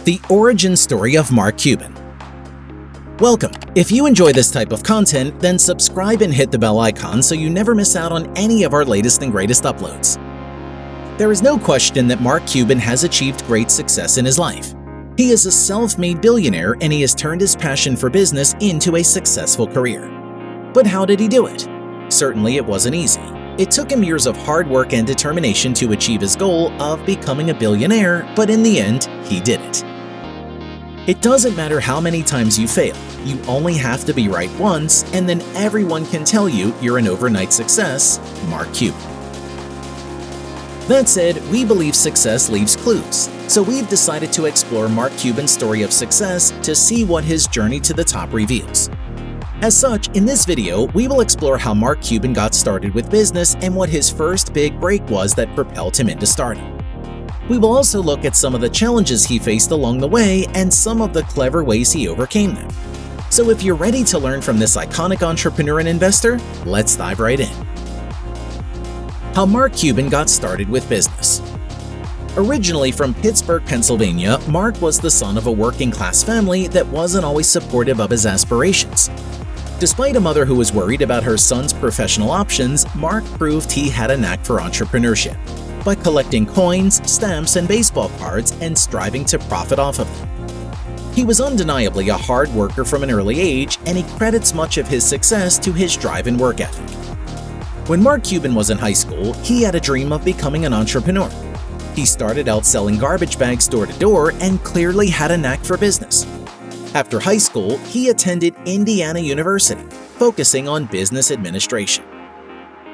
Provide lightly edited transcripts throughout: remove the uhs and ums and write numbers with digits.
The origin story of Mark Cuban. Welcome. If you enjoy this type of content, then subscribe and hit the bell icon so you never miss out on any of our latest and greatest uploads. There is no question that Mark Cuban has achieved great success in his life. He is a self-made billionaire and he has turned his passion for business into a successful career. But how did he do it? Certainly it wasn't easy. It took him years of hard work and determination to achieve his goal of becoming a billionaire, but in the end, he did it. It doesn't matter how many times you fail, you only have to be right once, and then everyone can tell you you're an overnight success, Mark Cuban. That said, we believe success leaves clues, so we've decided to explore Mark Cuban's story of success to see what his journey to the top reveals. As such, in this video, we will explore how Mark Cuban got started with business and what his first big break was that propelled him into stardom. We will also look at some of the challenges he faced along the way and some of the clever ways he overcame them. So if you're ready to learn from this iconic entrepreneur and investor, let's dive right in. How Mark Cuban got started with business. Originally from Pittsburgh, Pennsylvania, Mark was the son of a working-class family that wasn't always supportive of his aspirations. Despite a mother who was worried about her son's professional options, Mark proved he had a knack for entrepreneurship by collecting coins, stamps, and baseball cards and striving to profit off of them. He was undeniably a hard worker from an early age, and he credits much of his success to his drive and work ethic. When Mark Cuban was in high school, he had a dream of becoming an entrepreneur. He started out selling garbage bags door to door and clearly had a knack for business. After high school, he attended Indiana University, focusing on business administration.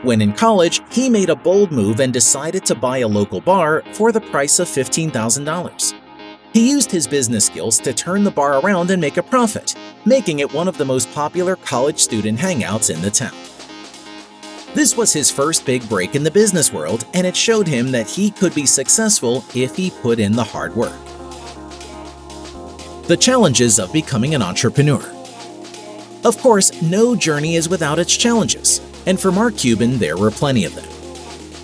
When in college, he made a bold move and decided to buy a local bar for the price of $15,000. He used his business skills to turn the bar around and make a profit, making it one of the most popular college student hangouts in the town. This was his first big break in the business world, and it showed him that he could be successful if he put in the hard work. The challenges of becoming an entrepreneur. Of course, no journey is without its challenges. And for Mark Cuban, there were plenty of them.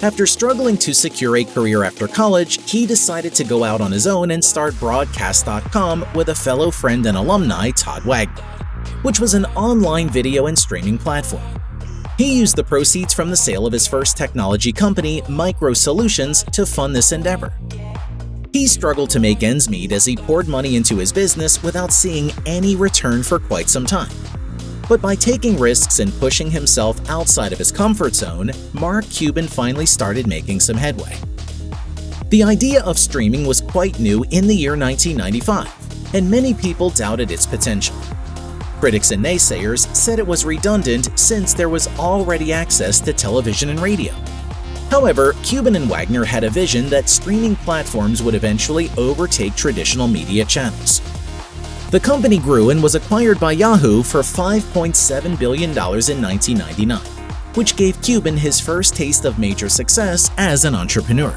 After struggling to secure a career after college, he decided to go out on his own and start Broadcast.com with a fellow friend and alumni, Todd Wagner, which was an online video and streaming platform. He used the proceeds from the sale of his first technology company, Micro Solutions, to fund this endeavor. He struggled to make ends meet as he poured money into his business without seeing any return for quite some time. But by taking risks and pushing himself outside of his comfort zone, Mark Cuban finally started making some headway. The idea of streaming was quite new in the year 1995, and many people doubted its potential. Critics and naysayers said it was redundant since there was already access to television and radio. However, Cuban and Wagner had a vision that streaming platforms would eventually overtake traditional media channels. The company grew and was acquired by Yahoo for $5.7 billion in 1999, which gave Cuban his first taste of major success as an entrepreneur.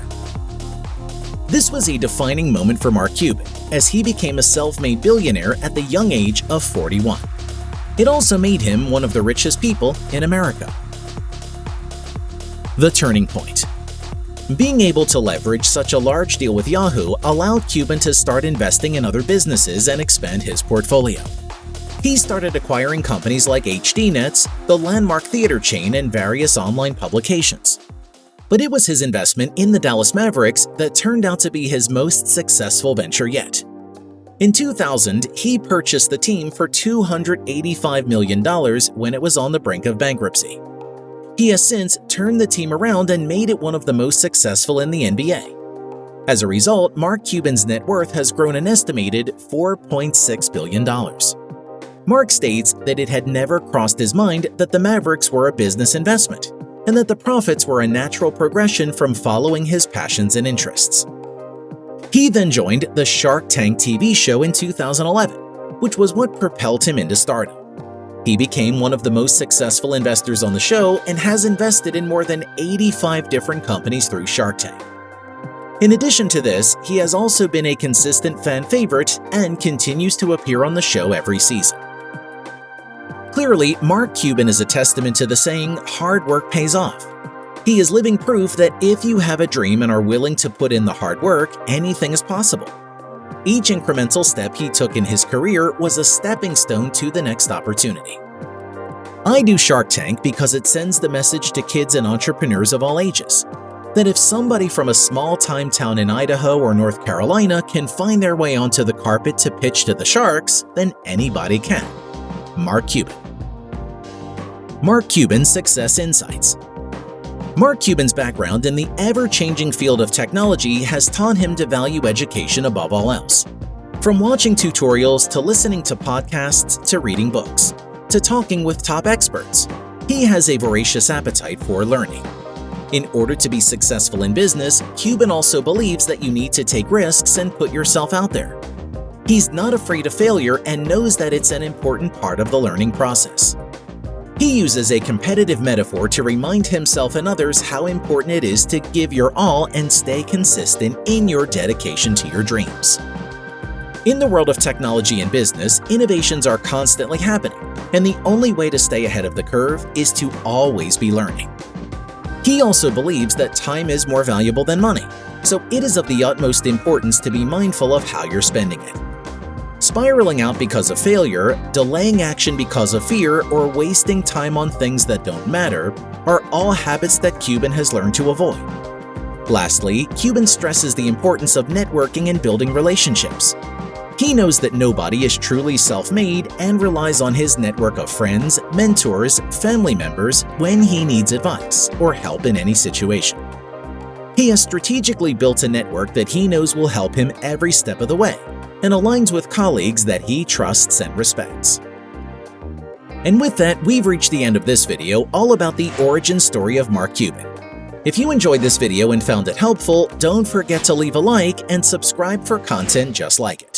This was a defining moment for Mark Cuban, as he became a self-made billionaire at the young age of 41. It also made him one of the richest people in America. The turning point. Being able to leverage such a large deal with Yahoo allowed Cuban to start investing in other businesses and expand his portfolio. He started acquiring companies like HDNets, the Landmark theater chain, and various online publications. But it was his investment in the Dallas Mavericks that turned out to be his most successful venture yet. In 2000, he purchased the team for $285 million when it was on the brink of bankruptcy. He has since turned the team around and made it one of the most successful in the NBA. As a result, Mark Cuban's net worth has grown an estimated $4.6 billion. Mark states that it had never crossed his mind that the Mavericks were a business investment, and that the profits were a natural progression from following his passions and interests. He then joined the Shark Tank TV show in 2011, which was what propelled him into stardom. He became one of the most successful investors on the show and has invested in more than 85 different companies through Shark Tank. In addition to this, he has also been a consistent fan favorite and continues to appear on the show every season. Clearly, Mark Cuban is a testament to the saying, "Hard work pays off." He is living proof that if you have a dream and are willing to put in the hard work, anything is possible. Each incremental step he took in his career was a stepping stone to the next opportunity. I do Shark Tank because it sends the message to kids and entrepreneurs of all ages that if somebody from a small-time town in Idaho or North Carolina can find their way onto the carpet to pitch to the sharks, then anybody can. Mark Cuban. Mark Cuban's Success Insights. Mark Cuban's background in the ever-changing field of technology has taught him to value education above all else. From watching tutorials to listening to podcasts to reading books, to talking with top experts, he has a voracious appetite for learning. In order to be successful in business, Cuban also believes that you need to take risks and put yourself out there. He's not afraid of failure and knows that it's an important part of the learning process. He uses a competitive metaphor to remind himself and others how important it is to give your all and stay consistent in your dedication to your dreams. In the world of technology and business, innovations are constantly happening, and the only way to stay ahead of the curve is to always be learning. He also believes that time is more valuable than money, so it is of the utmost importance to be mindful of how you're spending it. Spiraling out because of failure, delaying action because of fear, or wasting time on things that don't matter are all habits that Cuban has learned to avoid. Lastly, Cuban stresses the importance of networking and building relationships. He knows that nobody is truly self-made and relies on his network of friends, mentors, family members when he needs advice or help in any situation. He has strategically built a network that he knows will help him every step of the way and aligns with colleagues that he trusts and respects. And with that, we've reached the end of this video all about the origin story of Mark Cuban. If you enjoyed this video and found it helpful, don't forget to leave a like and subscribe for content just like it.